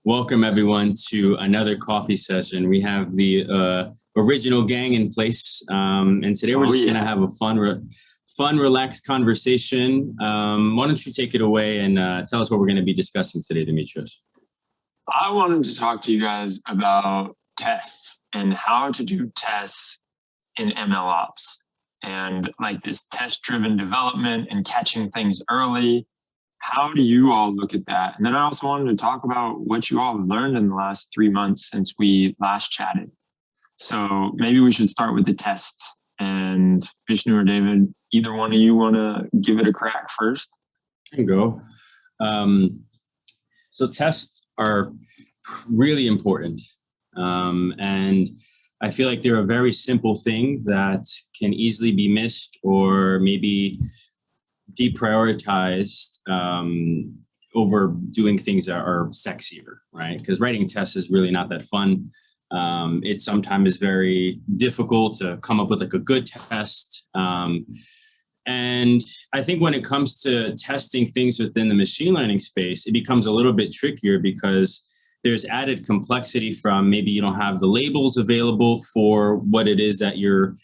Welcome everyone to another coffee session. We have the original gang in place, and today we're just going to have a fun, relaxed conversation. Why don't you take it away and tell us what we're going to be discussing today, Demetrios? I wanted to talk to you guys about tests and how to do tests in MLOps and like this test-driven development and catching things early. How do you all look at that? And then I also wanted to talk about what you all have learned in the last 3 months since we last chatted. So maybe we should start with the tests. And Vishnu or David, either one of you want to give it a crack first? I can go. So tests are really important. And I feel like they're a very simple thing that can easily be missed or maybe deprioritized over doing things that are sexier, right? Because writing tests is really not that fun. It sometimes is very difficult to come up with like a good test. And I think when it comes to testing things within the machine learning space, it becomes a little bit trickier because there's added complexity from maybe you don't have the labels available for what it is that you're.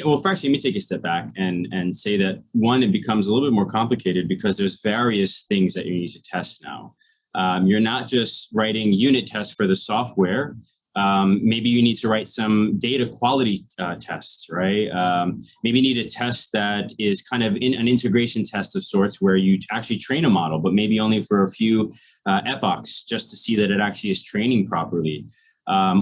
Well, first, let me take a step back and say that one, it becomes a little bit more complicated because there's various things that you need to test now. You're not just writing unit tests for the software. Maybe you need to write some data quality tests, right? Maybe you need a test that is kind of an integration test of sorts where you actually train a model, but maybe only for a few epochs just to see that it actually is training properly.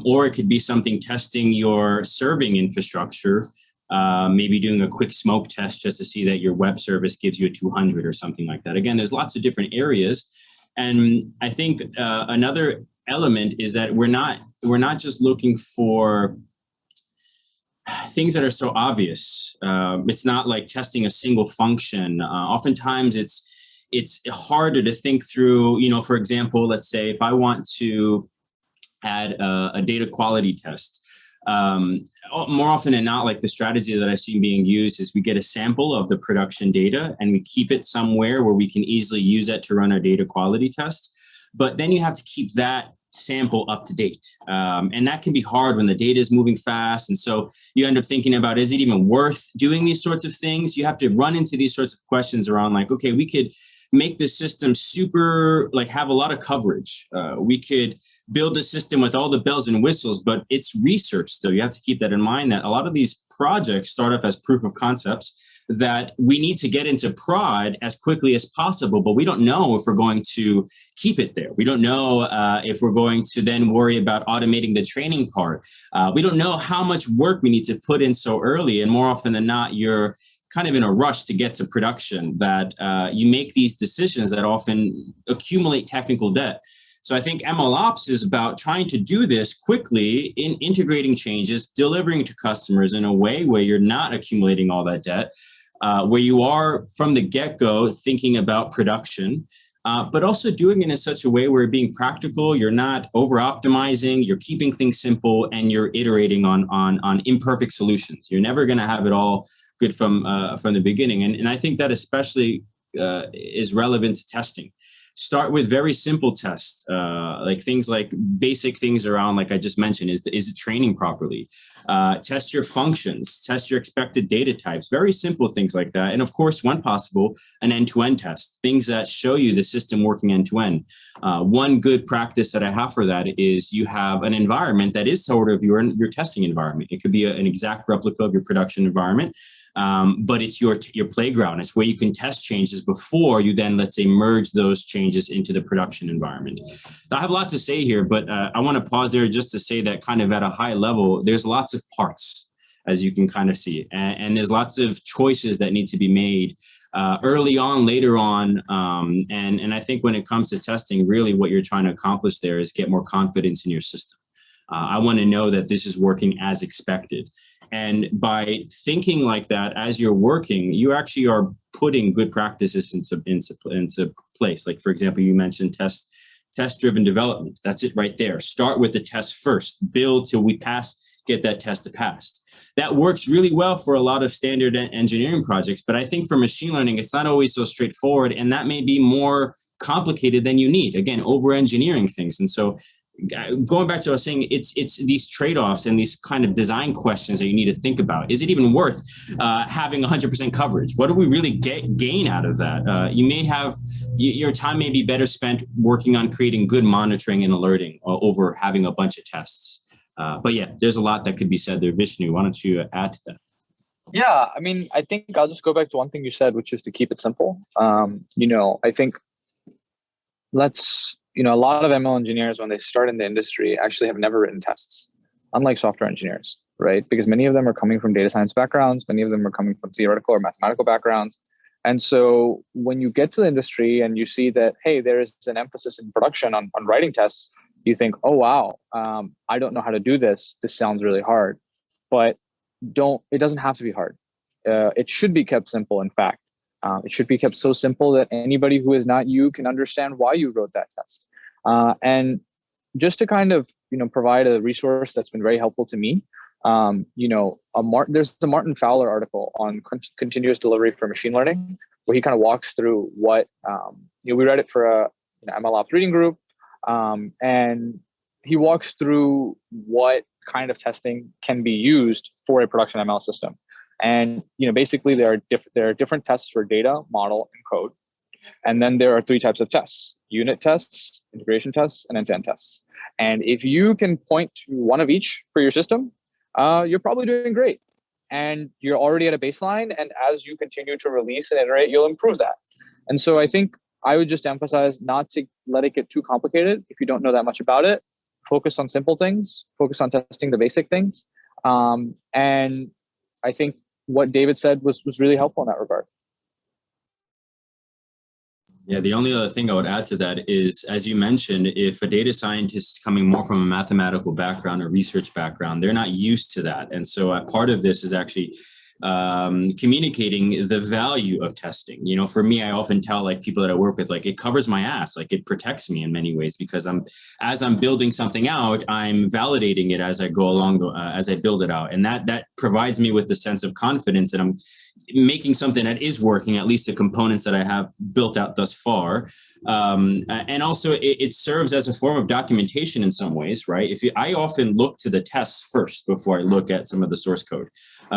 Or it could be something testing your serving infrastructure. Maybe doing a quick smoke test just to see that your web service gives you a 200 or something like that. Again, there's lots of different areas. And I think another element is that we're not just looking for things that are so obvious. It's not like testing a single function. Oftentimes it's harder to think through, for example, let's say if I want to add a data quality test, more often than not, like the strategy that I've seen being used is we get a sample of the production data and we keep it somewhere where we can easily use that to run our data quality tests. But then you have to keep that sample up to date. And that can be hard when the data is moving fast. And so you end up thinking about, is it even worth doing these sorts of things? You have to run into these sorts of questions around like, okay, we could make this system super, like have a lot of coverage. We could build a system with all the bells and whistles, but it's research still. You have to keep that in mind that a lot of these projects start off as proof of concepts that we need to get into prod as quickly as possible, but we don't know if we're going to keep it there. We don't know if we're going to then worry about automating the training part. We don't know how much work we need to put in so early, and more often than not, you're kind of in a rush to get to production that you make these decisions that often accumulate technical debt. So I think MLOps is about trying to do this quickly in integrating changes, delivering to customers in a way where you're not accumulating all that debt, where you are from the get-go thinking about production, but also doing it in such a way where you're being practical, you're not over-optimizing, you're keeping things simple, and you're iterating on imperfect solutions. You're never going to have it all good from the beginning. And I think that especially is relevant to testing. Start with very simple tests, like things like basic things around, like I just mentioned, is it training properly? Test your functions, test your expected data types, very simple things like that. And of course, when possible, an end-to-end test, things that show you the system working end-to-end. One good practice that I have for that is you have an environment that is sort of your testing environment. It could be an exact replica of your production environment. But it's your playground. It's where you can test changes before you then, let's say, merge those changes into the production environment. I have a lot to say here, but I want to pause there just to say that kind of at a high level, there's lots of parts, as you can kind of see. And there's lots of choices that need to be made early on, later on. And I think when it comes to testing, really what you're trying to accomplish there is get more confidence in your system. I want to know that this is working as expected. And by thinking like that, as you're working, you actually are putting good practices into place. Like, for example, you mentioned test-driven development. That's it right there. Start with the test first. Build till we get that test to pass. That works really well for a lot of standard engineering projects. But I think for machine learning, it's not always so straightforward. And that may be more complicated than you need. Again, over-engineering things. And so going back to what I was saying, it's these trade-offs and these kind of design questions that you need to think about. Is it even worth having 100% coverage? What do we really gain out of that? You may have, your time may be better spent working on creating good monitoring and alerting over having a bunch of tests. But yeah, there's a lot that could be said there. Vishnu, why don't you add to that? Yeah, I mean, I think I'll just go back to one thing you said, which is to keep it simple. I think a lot of ML engineers, when they start in the industry, actually have never written tests, unlike software engineers, right? Because many of them are coming from data science backgrounds, many of them are coming from theoretical or mathematical backgrounds. And so when you get to the industry and you see that, hey, there is an emphasis in production on writing tests, you think, oh, wow, I don't know how to do this. This sounds really hard. But it doesn't have to be hard. It should be kept simple, in fact. It should be kept so simple that anybody who is not you can understand why you wrote that test. And just to kind of, provide a resource that's been very helpful to me, there's the Martin Fowler article on continuous delivery for machine learning, where he kind of walks through what, we read it for a MLOps reading group, and he walks through what kind of testing can be used for a production ML system. And basically there are different tests for data, model, and code. And then there are 3 types of tests: unit tests, integration tests, and end-to-end tests. And if you can point to one of each for your system, you're probably doing great. And you're already at a baseline. And as you continue to release and iterate, you'll improve that. And so I think I would just emphasize not to let it get too complicated if you don't know that much about it. Focus on simple things, focus on testing the basic things. And I think what David said was really helpful in that regard. Yeah, the only other thing I would add to that is, as you mentioned, if a data scientist is coming more from a mathematical background or research background, they're not used to that. And so part of this is actually communicating the value of testing. For me, I often tell people that I work with, it covers my ass, it protects me in many ways, because as I'm building something out, I'm validating it as I go along, as I build it out. And that provides me with the sense of confidence that I'm making something that is working, at least the components that I have built out thus far. And also it serves as a form of documentation in some ways, right? I often look to the tests first before I look at some of the source code,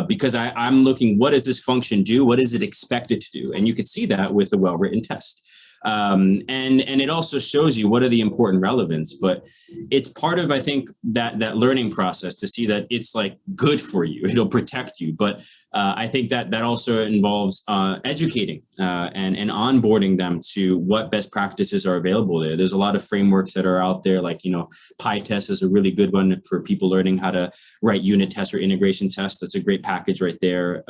because I'm looking, what does this function do? What is it expected to do? And you could see that with a well-written test. And it also shows you what are the important relevance, but it's part of, I think, that learning process to see that it's good for you. It'll protect you. But I think that also involves educating and onboarding them to what best practices are available there. There's a lot of frameworks that are out there, PyTest is a really good one for people learning how to write unit tests or integration tests. That's a great package right there.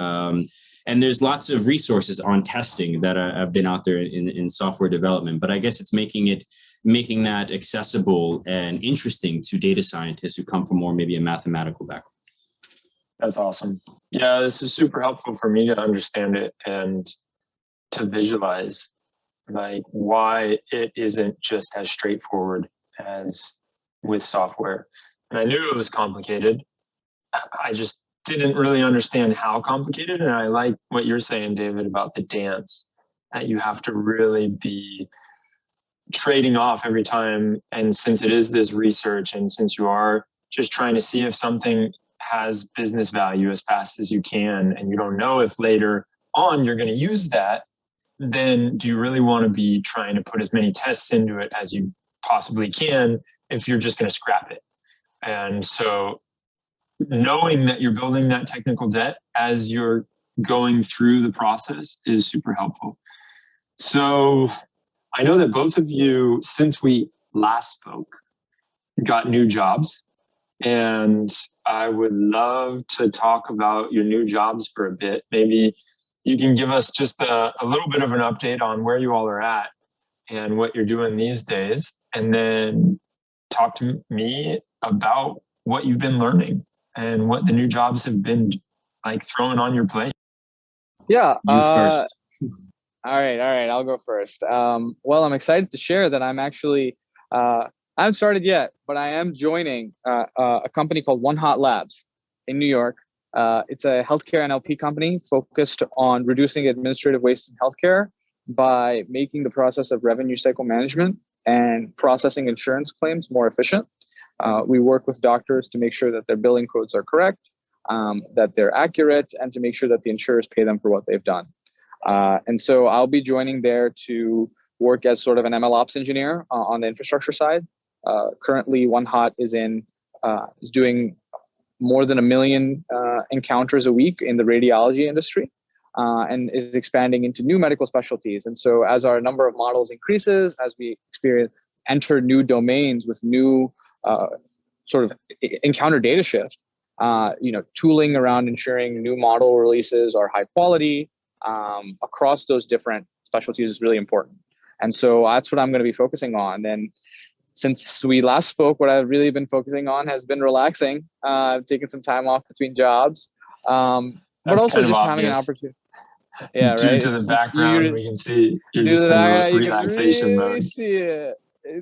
And there's lots of resources on testing that have been out there in software development. But I guess it's making that accessible and interesting to data scientists who come from more maybe a mathematical background. That's awesome. Yeah, this is super helpful for me to understand it and to visualize why it isn't just as straightforward as with software. And I knew it was complicated. I just didn't really understand how complicated. And I like what you're saying, David, about the dance, that you have to really be trading off every time. And since it is this research, and since you are just trying to see if something has business value as fast as you can, and you don't know if later on you're going to use that, then do you really want to be trying to put as many tests into it as you possibly can if you're just going to scrap it? And so knowing that you're building that technical debt as you're going through the process is super helpful. So I know that both of you, since we last spoke, got new jobs. And I would love to talk about your new jobs for a bit. Maybe you can give us just a little bit of an update on where you all are at and what you're doing these days. And then talk to me about what you've been learning and what the new jobs have been throwing on your plate. Yeah. You first. All right. I'll go first. Well, I'm excited to share that I'm actually, I haven't started yet, but I am joining a company called One Hot Labs in New York. It's a healthcare NLP company focused on reducing administrative waste in healthcare, by making the process of revenue cycle management and processing insurance claims more efficient. We work with doctors to make sure that their billing codes are correct, that they're accurate, and to make sure that the insurers pay them for what they've done. And so I'll be joining there to work as sort of an MLOps engineer on the infrastructure side. Currently, One Hot is doing more than 1 million encounters a week in the radiology industry, and is expanding into new medical specialties. And so as our number of models increases, as we enter new domains with new sort of encounter data shift, tooling around ensuring new model releases are high quality across those different specialties is really important. And so that's what I'm going to be focusing on. And since we last spoke, what I've really been focusing on has been relaxing, taking some time off between jobs, but also just having an opportunity. Yeah, due right. to the background, we can see you're just in relaxation mode. You see it.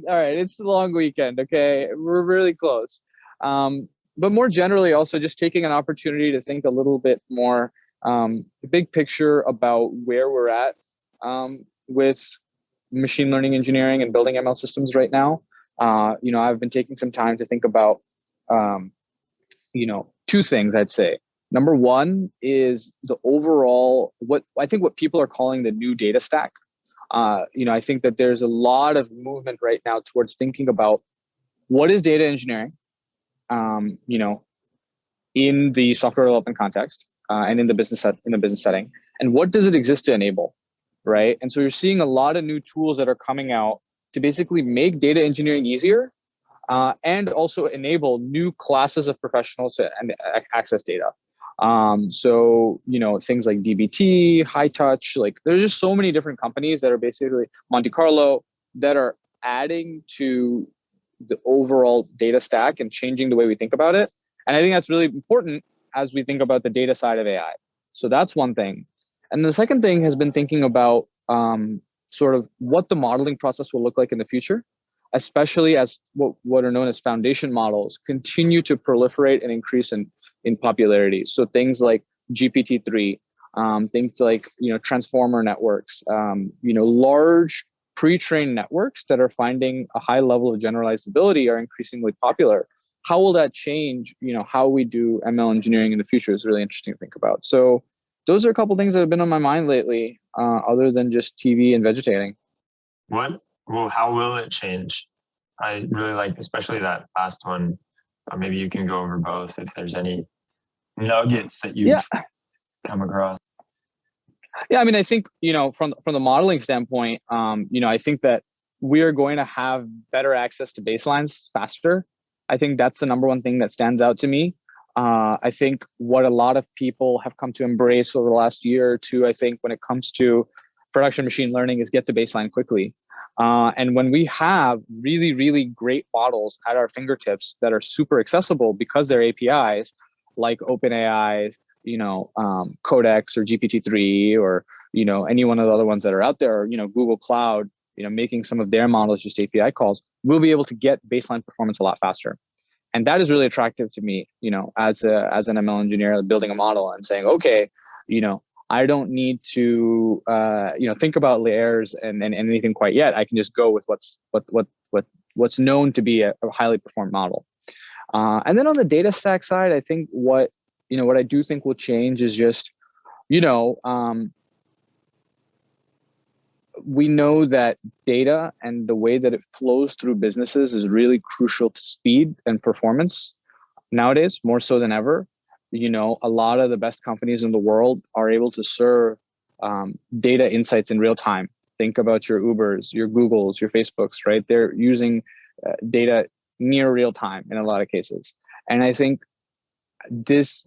All right, it's the long weekend. Okay, we're really close. But more generally, also just taking an opportunity to think a little bit more big picture about where we're at with machine learning engineering and building ML systems right now. I've been taking some time to think about, two things, I'd say. Number one is the overall, what people are calling the new data stack. I think that there's a lot of movement right now towards thinking about what is data engineering, in the software development context and in the business setting, and what does it exist to enable, right? And so you're seeing a lot of new tools that are coming out to basically make data engineering easier and also enable new classes of professionals to access data. So things like DBT, High Touch, like there's just so many different companies that are basically Monte Carlo that are adding to the overall data stack and changing the way we think about it. And I think that's really important as we think about the data side of AI. So that's one thing. And the second thing has been thinking about sort of what the modeling process will look like in the future, especially as what are known as foundation models continue to proliferate and increase in popularity. So things like GPT-3, things like transformer networks, large pre-trained networks that are finding a high level of generalizability are increasingly popular. How will that change how we do ML engineering in the future is really interesting to think about. So those are a couple things that have been on my mind lately, other than just TV and vegetating. How will it change? I really like, especially that last one. Maybe you can go over both if there's any nuggets that you've come across. Yeah, I mean, I think, from the modeling standpoint, I think that we are going to have better access to baselines faster. I think that's the number one thing that stands out to me. I think what a lot of people have come to embrace over the last year or two, I think when it comes to production machine learning, is get to baseline quickly. And when we have really, really great models at our fingertips that are super accessible because they're APIs like OpenAI's, Codex or GPT-3 or, any one of the other ones that are out there, or, Google Cloud, making some of their models just API calls, we'll be able to get baseline performance a lot faster. And that is really attractive to me, as an ML engineer building a model and saying, okay, I don't need to, think about layers and anything quite yet. I can just go with what's known to be a highly performed model. And then on the data stack side, I think what I do think will change is just, we know that data and the way that it flows through businesses is really crucial to speed and performance nowadays, more so than ever. A lot of the best companies in the world are able to serve data insights in real time. Think about your Ubers, your Googles, your Facebooks, right? They're using data near real time in a lot of cases. And I think these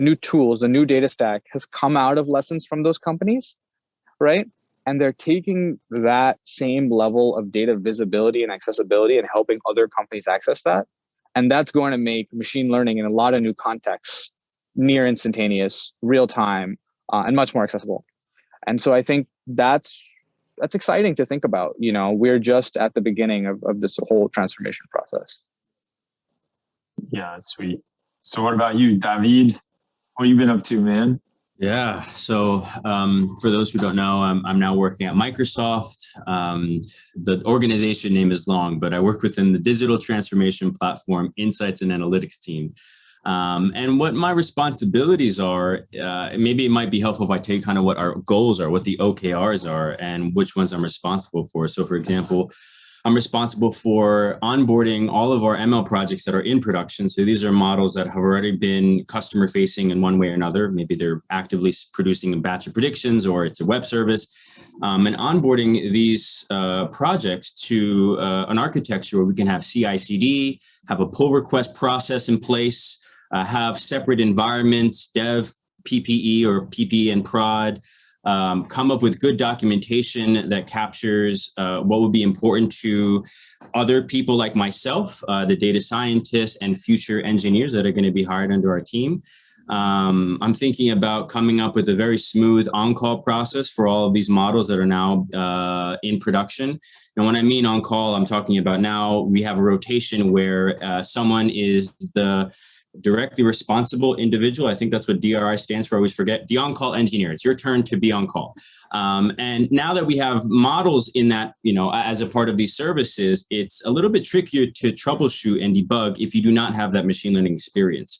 new tools, the new data stack, has come out of lessons from those companies, right? And they're taking that same level of data visibility and accessibility and helping other companies access that. And that's going to make machine learning in a lot of new contexts near instantaneous, real time, and much more accessible. And so I think that's exciting to think about. We're just at the beginning of this whole transformation process. Yeah, that's sweet. So what about you, David? What have you been up to, man? Yeah. So for those who don't know, I'm now working at Microsoft. The organization name is long, but I work within the digital transformation platform, insights and analytics team. And what my responsibilities are, maybe it might be helpful if I tell you kind of what our goals are, what the OKRs are, and which ones I'm responsible for. So for example, I'm responsible for onboarding all of our ML projects that are in production. So these are models that have already been customer facing in one way or another. Maybe they're actively producing a batch of predictions or it's a web service. And onboarding these projects to an architecture where we can have CI/CD, have a pull request process in place, have separate environments, dev, PPE or PPE and prod, come up with good documentation that captures what would be important to other people like myself, the data scientists and future engineers that are going to be hired under our team. I'm thinking about coming up with a very smooth on-call process for all of these models that are now in production. And when I mean on-call, I'm talking about now we have a rotation where someone is the directly responsible individual. I think that's what DRI stands for. I always forget. The on-call engineer. It's your turn to be on call. And now that we have models in that, as a part of these services, it's a little bit trickier to troubleshoot and debug if you do not have that machine learning experience.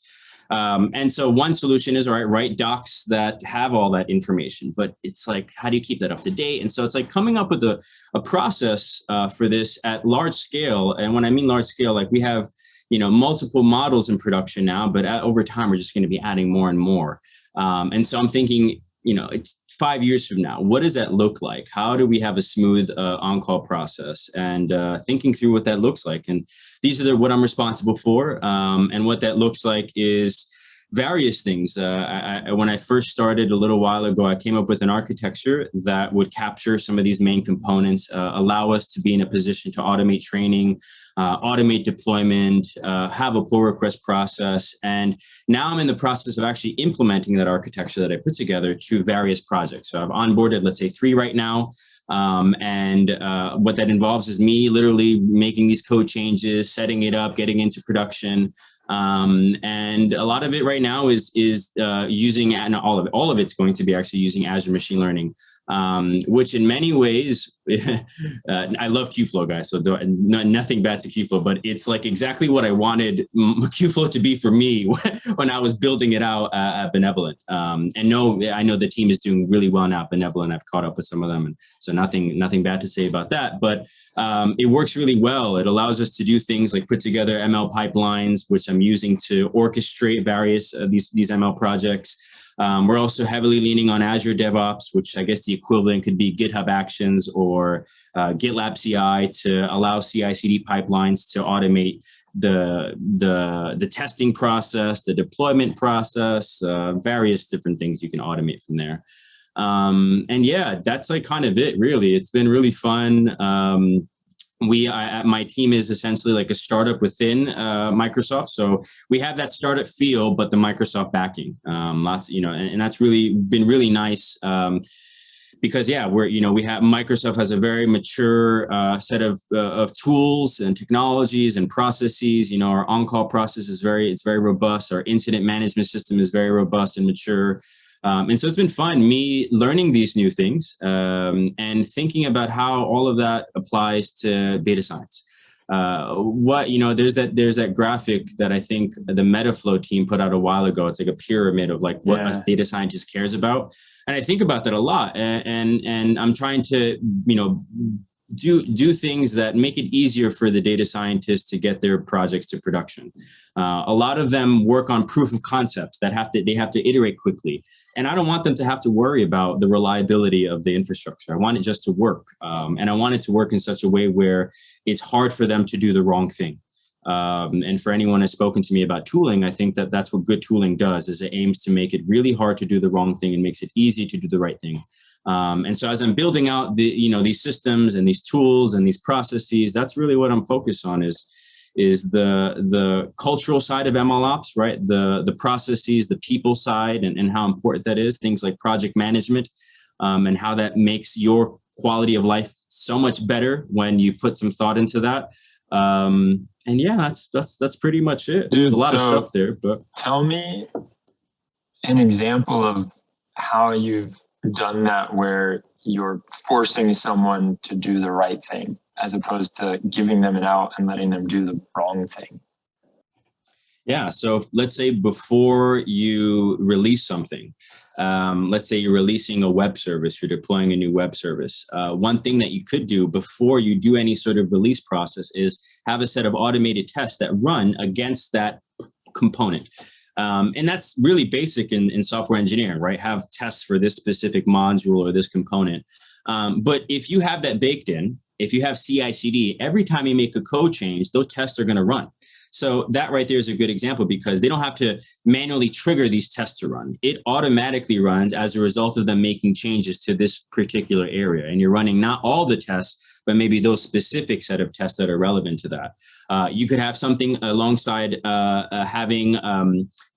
And so one solution is, all right, write docs that have all that information, but it's like, how do you keep that up to date? And so it's like coming up with a process for this at large scale. And when I mean large scale, like we have multiple models in production now, but over time, we're just going to be adding more and more. And so I'm thinking, it's 5 years from now, what does that look like? How do we have a smooth on-call process? And thinking through what that looks like. And these are what I'm responsible for. And what that looks like is various things. When I first started a little while ago, I came up with an architecture that would capture some of these main components, allow us to be in a position to automate training, automate deployment, have a pull request process. And now I'm in the process of actually implementing that architecture that I put together to various projects. So I've onboarded, let's say 3 right now. And what that involves is me literally making these code changes, setting it up, getting into production. And a lot of it right now is using, and all of it's going to be actually using Azure Machine Learning, which in many ways, I love Qflow, guys. So nothing bad to Qflow, but it's like exactly what I wanted Qflow to be for me when I was building it out at Benevolent. And I know the team is doing really well now at Benevolent. I've caught up with some of them, and so nothing bad to say about that. But it works really well. It allows us to do things like put together ML pipelines, which I'm using to orchestrate various these ML projects. We're also heavily leaning on Azure DevOps, which I guess the equivalent could be GitHub Actions or GitLab CI to allow CI/CD pipelines to automate the testing process, the deployment process, various different things you can automate from there. And yeah, that's like kind of it, really. It's been really fun. My team is essentially like a startup within Microsoft. So we have that startup feel, but the Microsoft backing, and that's really been really nice. Because Microsoft has a very mature set of tools and technologies and processes. Our on-call process is very robust. Our incident management system is very robust and mature. And so it's been fun, me learning these new things and thinking about how all of that applies to data science. There's that graphic that I think the Metaflow team put out a while ago. It's like a pyramid of like what a data scientist cares about. And I think about that a lot. And I'm trying to, do things that make it easier for the data scientists to get their projects to production. A lot of them work on proof of concepts that they have to iterate quickly. And I don't want them to have to worry about the reliability of the infrastructure. I want it just to work. And I want it to work in such a way where it's hard for them to do the wrong thing. And for anyone who's spoken to me about tooling, I think that that's what good tooling does, is it aims to make it really hard to do the wrong thing and makes it easy to do the right thing. And so as I'm building out these systems and these tools and these processes, that's really what I'm focused on is the cultural side of MLOps, right? The processes, the people side, and how important that is. Things like project management, and how that makes your quality of life so much better when you put some thought into that. And yeah, that's pretty much it. Dude, there's a lot of stuff there, but tell me an example of how you've done that where you're forcing someone to do the right thing as opposed to giving them an out and letting them do the wrong thing. Yeah. So let's say before you release something, let's say you're releasing a web service, you're deploying a new web service. One thing that you could do before you do any sort of release process is have a set of automated tests that run against that component. And that's really basic in software engineering, right? Have tests for this specific module or this component. But if you have that baked in, if you have CI/CD, every time you make a code change, those tests are going to run. So that right there is a good example because they don't have to manually trigger these tests to run. It automatically runs as a result of them making changes to this particular area. And you're running not all the tests, but maybe those specific set of tests that are relevant to that. You could have something alongside having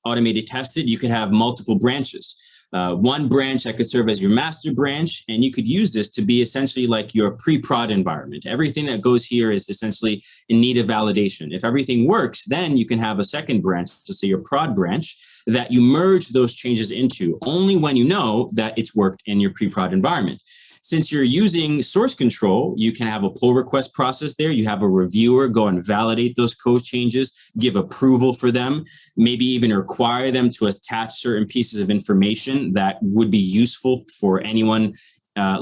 automated tested. You could have multiple branches. One branch that could serve as your master branch, and you could use this to be essentially like your pre-prod environment. Everything that goes here is essentially in need of validation. If everything works, then you can have a second branch, let's say your prod branch, that you merge those changes into only when you know that it's worked in your pre-prod environment. Since you're using source control, you can have a pull request process there. You have a reviewer go and validate those code changes, give approval for them, maybe even require them to attach certain pieces of information that would be useful for anyone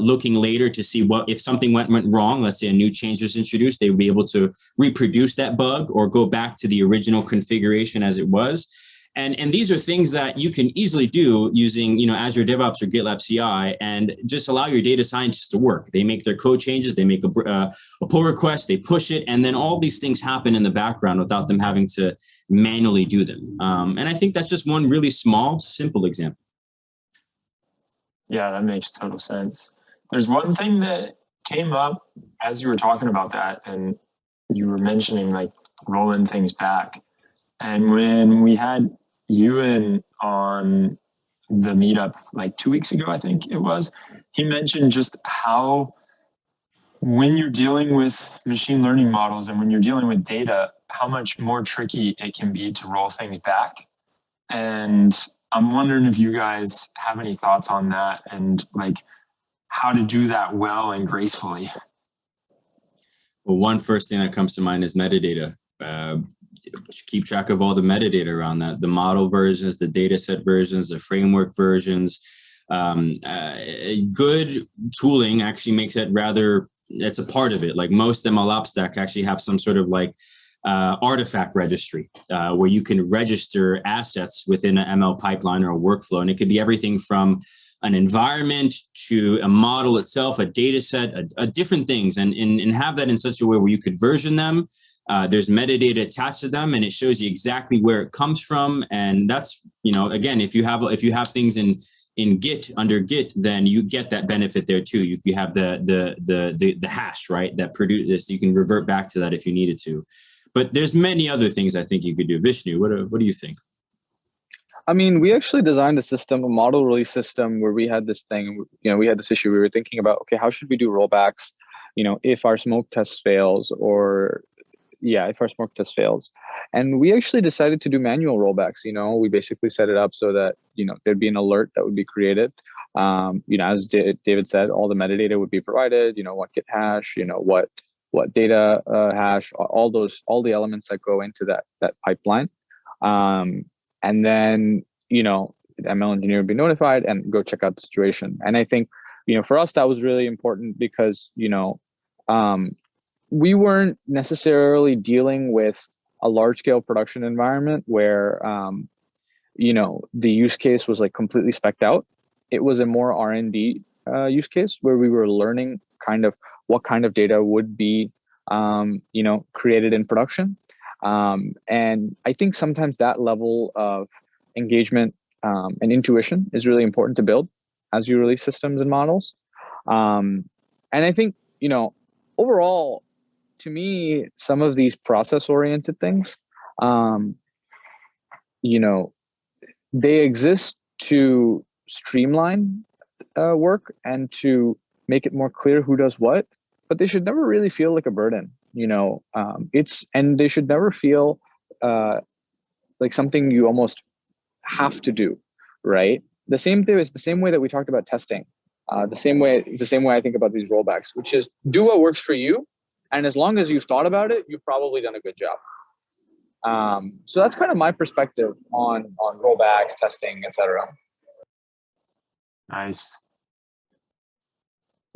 looking later to see what if something went wrong. Let's say a new change was introduced, they would be able to reproduce that bug or go back to the original configuration as it was. And these are things that you can easily do using, Azure DevOps or GitLab CI, and just allow your data scientists to work. They make their code changes, they make a pull request, they push it, and then all these things happen in the background without them having to manually do them. And I think that's just one really small, simple example. Yeah, that makes total sense. There's one thing that came up as you were talking about that, and you were mentioning like rolling things back. And when we had you in on the meetup like 2 weeks ago, I think it was, he mentioned just how when you're dealing with machine learning models and when you're dealing with data, how much more tricky it can be to roll things back. And I'm wondering if you guys have any thoughts on that and like how to do that well and gracefully. Well, one first thing that comes to mind is metadata. Keep track of all the metadata around that, the model versions, the data set versions, the framework versions. Good tooling actually makes it it's a part of it. Like most MLOps stack actually have some sort of like artifact registry where you can register assets within an ML pipeline or a workflow. And it could be everything from an environment to a model itself, a data set, different things, and have that in such a way where you could version them. There's metadata attached to them, and it shows you exactly where it comes from. And that's, again, if you have things in Git under Git, then you get that benefit there too. You have the hash, right, that produce this. You can revert back to that if you needed to. But there's many other things I think you could do. Vishnu, what do you think? I mean, we actually designed a model release system where we had this thing, we had this issue. We were thinking about, okay, how should we do rollbacks? If our smoke test fails if our smoke test fails. And we actually decided to do manual rollbacks. We basically set it up so that, there'd be an alert that would be created. As David said, all the metadata would be provided, what Git hash, what data hash, all the elements that go into that pipeline. And then, the ML engineer would be notified and go check out the situation. And I think, for us, that was really important because, we weren't necessarily dealing with a large scale production environment where, the use case was like completely spec'd out. It was a more R&D use case where we were learning kind of what kind of data would be, created in production. And I think sometimes that level of engagement and intuition is really important to build as you release systems and models. And I think, overall, to me, some of these process-oriented things, they exist to streamline work and to make it more clear who does what, but they should never really feel like a burden. And they should never feel like something you almost have to do, right? the same thing. It's the same way that we talked about testing. It's the same way I think about these rollbacks, which is do what works for you. And as long as you've thought about it, you've probably done a good job. So that's kind of my perspective on rollbacks, testing, etc. Nice.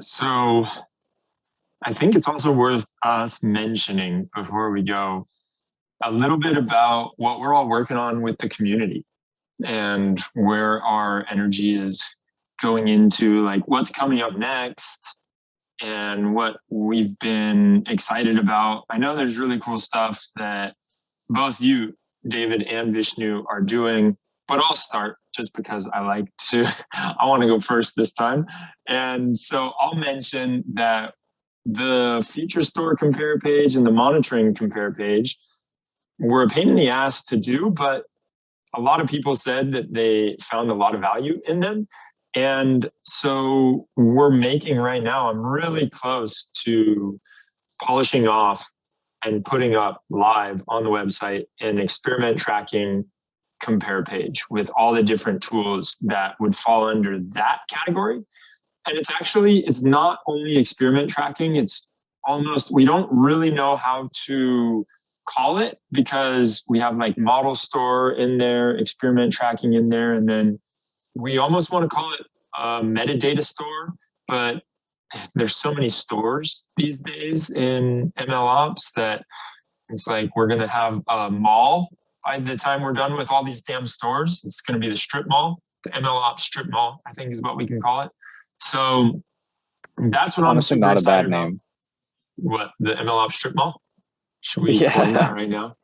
So I think it's also worth us mentioning before we go a little bit about what we're all working on with the community and where our energy is going into, like what's coming up next and what we've been excited about. I know there's really cool stuff that both you, David and Vishnu, are doing, but I'll start just because I want to go first this time. And so I'll mention that the feature store compare page and the monitoring compare page were a pain in the ass to do, but a lot of people said that they found a lot of value in them. And so we're making right now, I'm really close to polishing off and putting up live on the website an experiment tracking compare page with all the different tools that would fall under that category. And it's not only experiment tracking, it's almost, we don't really know how to call it because we have like model store in there, experiment tracking in there, and then we almost want to call it a metadata store, but there's so many stores these days in MLOps that it's like we're going to have a mall by the time we're done with all these damn stores. It's going to be the strip mall, the MLOps strip mall, I think is what we can call it. So that's what Honestly, I'm not a excited bad about. name. What, the MLOps strip mall? Should we coin that right now?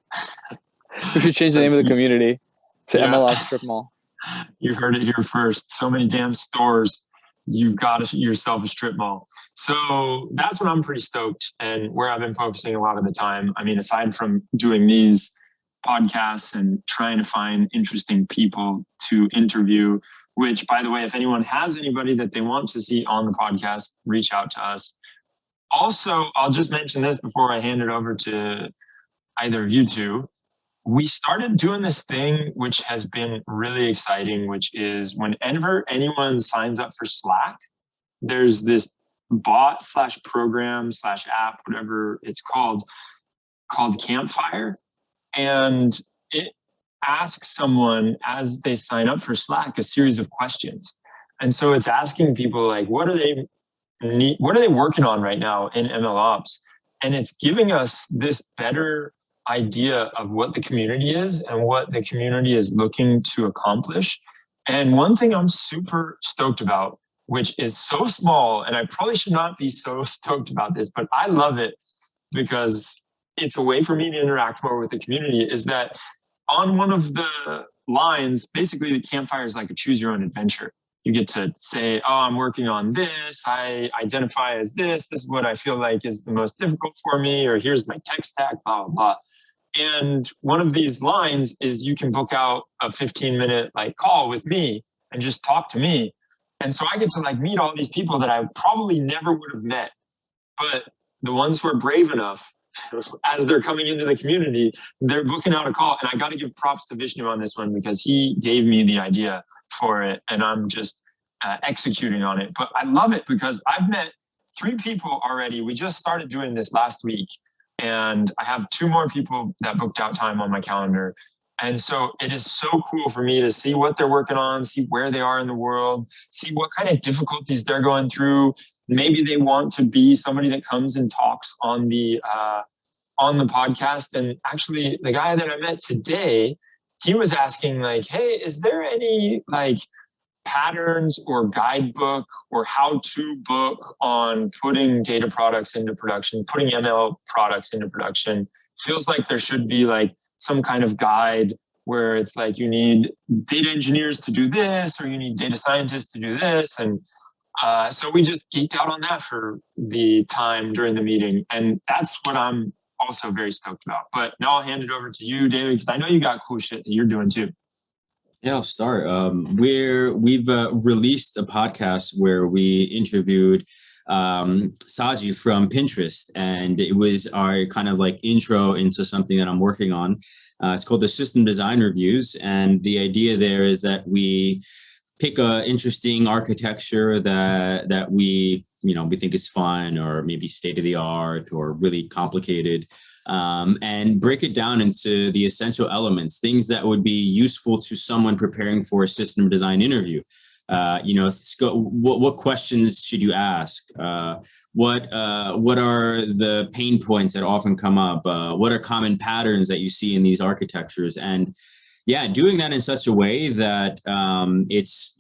We should change the name of the community to MLOps Strip Mall. You heard it here first. So many damn stores. You've got yourself a strip mall. So that's what I'm pretty stoked and where I've been focusing a lot of the time. I mean, aside from doing these podcasts and trying to find interesting people to interview, which, by the way, if anyone has anybody that they want to see on the podcast, reach out to us. Also, I'll just mention this before I hand it over to either of you two. We started doing this thing, which has been really exciting, which is whenever anyone signs up for Slack, there's this bot / program / app, whatever it's called Campfire. And it asks someone as they sign up for Slack a series of questions. And so it's asking people like, what are they working on right now in MLOps? And it's giving us this better idea of what the community is and what the community is looking to accomplish. And one thing I'm super stoked about, which is so small, and I probably should not be so stoked about this, but I love it because it's a way for me to interact more with the community, is that on one of the lines, basically the Campfire is like a choose your own adventure. You get to say, oh, I'm working on this. I identify as this. This is what I feel like is the most difficult for me, or here's my tech stack, blah, blah, blah. And one of these lines is you can book out a 15-minute like call with me and just talk to me. And so I get to like meet all these people that I probably never would have met. But the ones who are brave enough, as they're coming into the community, they're booking out a call. And I got to give props to Vishnu on this one because he gave me the idea for it and I'm just executing on it. But I love it because I've met 3 people already. We just started doing this last week and I have 2 more people that booked out time on my calendar. And so it is so cool for me to see what they're working on, see where they are in the world, see what kind of difficulties they're going through. Maybe they want to be somebody that comes and talks on the podcast. And actually the guy that I met today, he was asking like, hey, is there any like patterns or guidebook or how-to book on putting data products into production, putting ML products into production? Feels like there should be like some kind of guide where it's like you need data engineers to do this, or you need data scientists to do this. And so we just geeked out on that for the time during the meeting. And that's what I'm also very stoked about. But now I'll hand it over to you, David, because I know you got cool shit that you're doing too. Yeah, I'll start. We've released a podcast where we interviewed Saji from Pinterest, and it was our kind of like intro into something that I'm working on. It's called the System Design Reviews, and the idea there is that we pick a interesting architecture that we think is fun, or maybe state of the art, or really complicated, and break it down into the essential elements, things that would be useful to someone preparing for a system design interview. What questions should you ask? What are the pain points that often come up? What are common patterns that you see in these architectures? And yeah, doing that in such a way that it's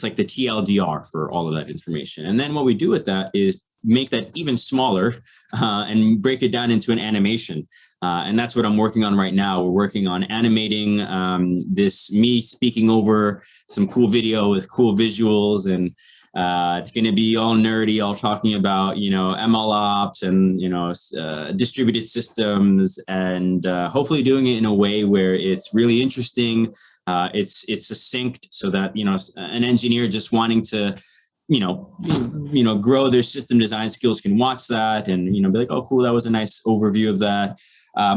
like the TLDR for all of that information. And then what we do with that is make that even smaller and break it down into an animation. And that's what I'm working on right now. We're working on animating me speaking over some cool video with cool visuals, and it's going to be all nerdy, all talking about, MLOps and, distributed systems, and hopefully doing it in a way where it's really interesting. It's succinct, so that, an engineer just wanting to, grow their system design skills can watch that and, be like, oh, cool, that was a nice overview of that.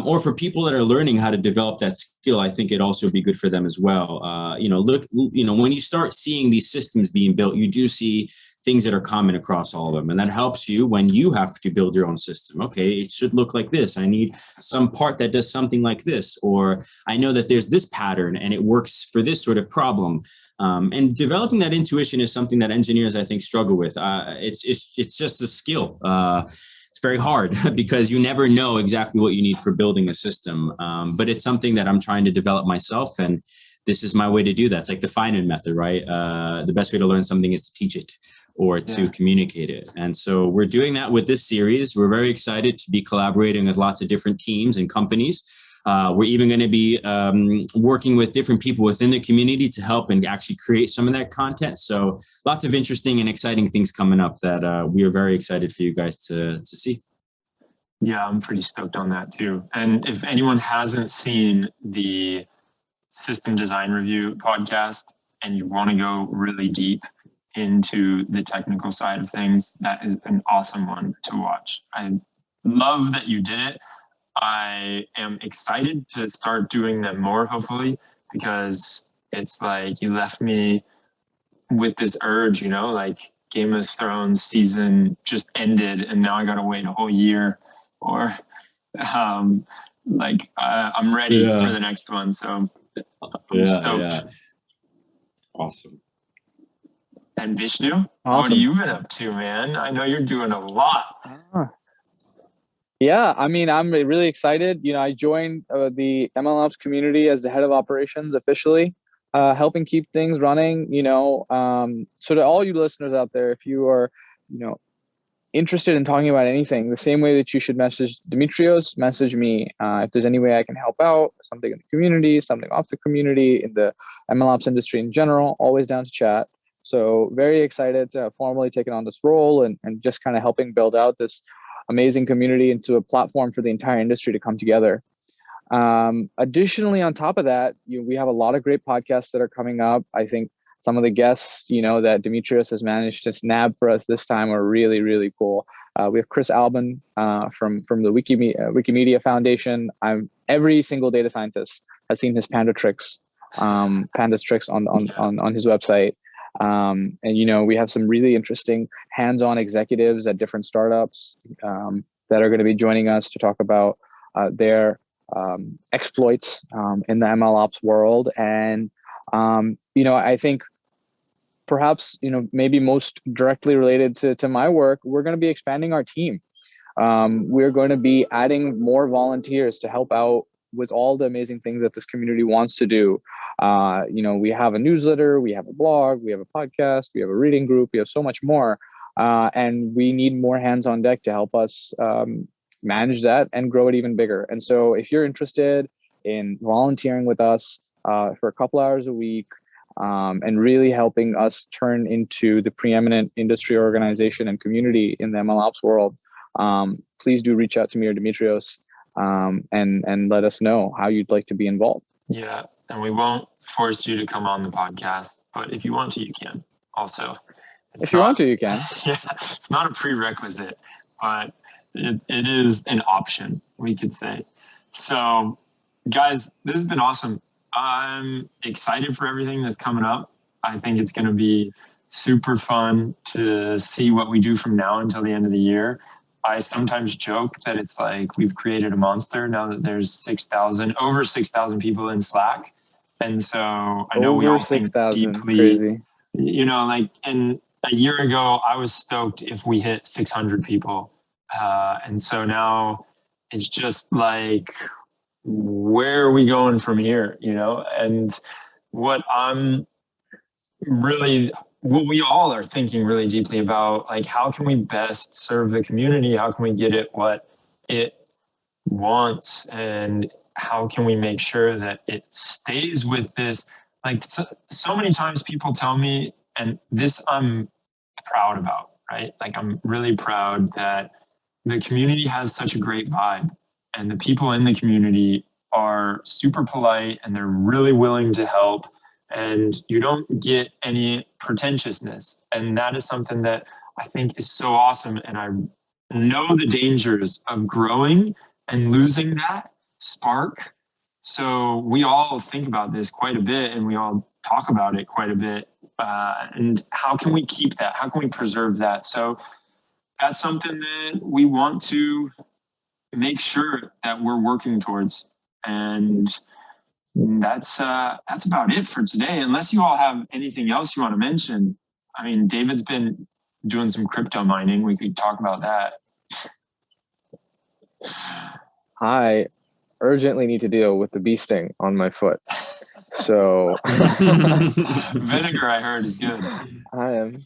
Or for people that are learning how to develop that skill, I think it also be good for them as well. When you start seeing these systems being built, you do see things that are common across all of them. And that helps you when you have to build your own system. Okay, it should look like this. I need some part that does something like this. Or I know that there's this pattern and it works for this sort of problem. And developing that intuition is something that engineers, I think, struggle with. It's just a skill. It's very hard because you never know exactly what you need for building a system. But it's something that I'm trying to develop myself, and this is my way to do that. It's like the Feynman method, right? The best way to learn something is to teach it or to communicate it. And so we're doing that with this series. We're very excited to be collaborating with lots of different teams and companies. We're even going to be working with different people within the community to help and actually create some of that content. So lots of interesting and exciting things coming up that we are very excited for you guys to see. Yeah, I'm pretty stoked on that too. And if anyone hasn't seen the System Design Review podcast and you want to go really deep into the technical side of things, that is an awesome one to watch. I love that you did it. I am excited to start doing them more, hopefully, because it's like you left me with this urge, like Game of Thrones season just ended and now I got to wait a whole year, or I'm ready for the next one. So I'm stoked. Yeah. Awesome. And Vishnu, what have you been up to, man? I know you're doing a lot. Yeah, I mean, I'm really excited. I joined the MLOps community as the head of operations officially, helping keep things running. So to all you listeners out there, if you are, interested in talking about anything, the same way that you should message Demetrios, message me. If there's any way I can help out, something in the community, something off the community, in the MLOps industry in general, always down to chat. So very excited to formally taking on this role and just kind of helping build out this amazing community into a platform for the entire industry to come together. Additionally, on top of that, we have a lot of great podcasts that are coming up. I think some of the guests, that Demetrios has managed to snab for us this time are really, really cool. We have Chris Albin from the Wikimedia Foundation. Every single data scientist has seen his pandas tricks on his website. And we have some really interesting hands-on executives at different startups that are going to be joining us to talk about their exploits in the MLOps world. And I think perhaps maybe most directly related to my work, we're going to be expanding our team. We're going to be adding more volunteers to help out with all the amazing things that this community wants to do. We have a newsletter, we have a blog, we have a podcast, we have a reading group, we have so much more. And we need more hands on deck to help us manage that and grow it even bigger. And so if you're interested in volunteering with us for a couple hours a week and really helping us turn into the preeminent industry organization and community in the MLOps world, please do reach out to me or Demetrios and let us know how you'd like to be involved. Yeah. And we won't force you to come on the podcast, but if you want to, you can also. If you want to, you can. Yeah, it's not a prerequisite, but it is an option, we could say. So, guys, this has been awesome. I'm excited for everything that's coming up. I think it's going to be super fun to see what we do from now until the end of the year. I sometimes joke that it's like we've created a monster now that there's over 6,000 people in Slack. And so I know we all think deeply, crazy. you know, like, and a year ago, I was stoked if we hit 600 people. And so now it's just like, where are we going from here? You know, and what we all are thinking really deeply about, like, how can we best serve the community? How can we get it what it wants? And how can we make sure that it stays with this? Like, so many times people tell me, and this I'm proud about, right? Like, I'm really proud that the community has such a great vibe, and the people in the community are super polite and they're really willing to help, and you don't get any pretentiousness. And that is something that I think is so awesome. And I know the dangers of growing and losing that spark. So we all think about this quite a bit, and we all talk about it quite a bit. And how can we keep that? How can we preserve that? So that's something that we want to make sure that we're working towards. And that's about it for today. Unless you all have anything else you want to mention. I mean, David's been doing some crypto mining. We could talk about that. I urgently need to deal with the bee sting on my foot. So vinegar, I heard, is good. I am.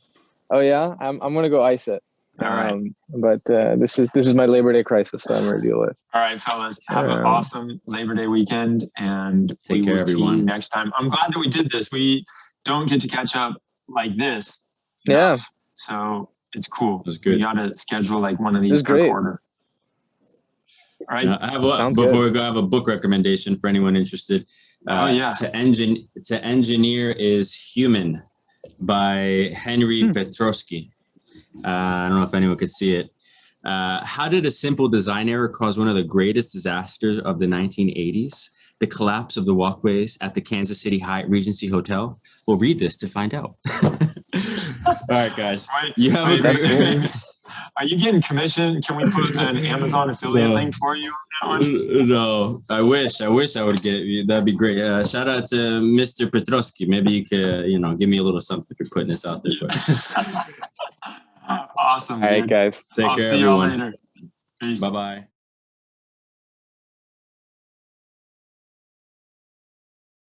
Oh yeah, I'm gonna go ice it. All right. But this is my Labor Day crisis that I'm gonna deal with. All right, fellas, have an awesome Labor Day weekend, and Take care, see everyone. you next time. I'm glad that we did this. We don't get to catch up like this. Yeah. So it's cool. It was good. We gotta schedule like one of these per great. quarter. All right. I have before we go, I have a book recommendation for anyone interested. To Engineer is Human by Henry Petrosky. I don't know if anyone could see it. How did a simple design error cause one of the greatest disasters of the 1980s? The collapse of the walkways at the Kansas City Hyatt Regency Hotel? We'll read this to find out. All right, guys. You have a great... Are you getting commission? Can we put an Amazon affiliate link for you on that one? No, I wish I would get it. That'd be great. Shout out to Mr. Petrosky. Maybe you could, give me a little something for putting this out there. Awesome. All right, guys. Take care, See you all everyone. later. Peace. Bye-bye.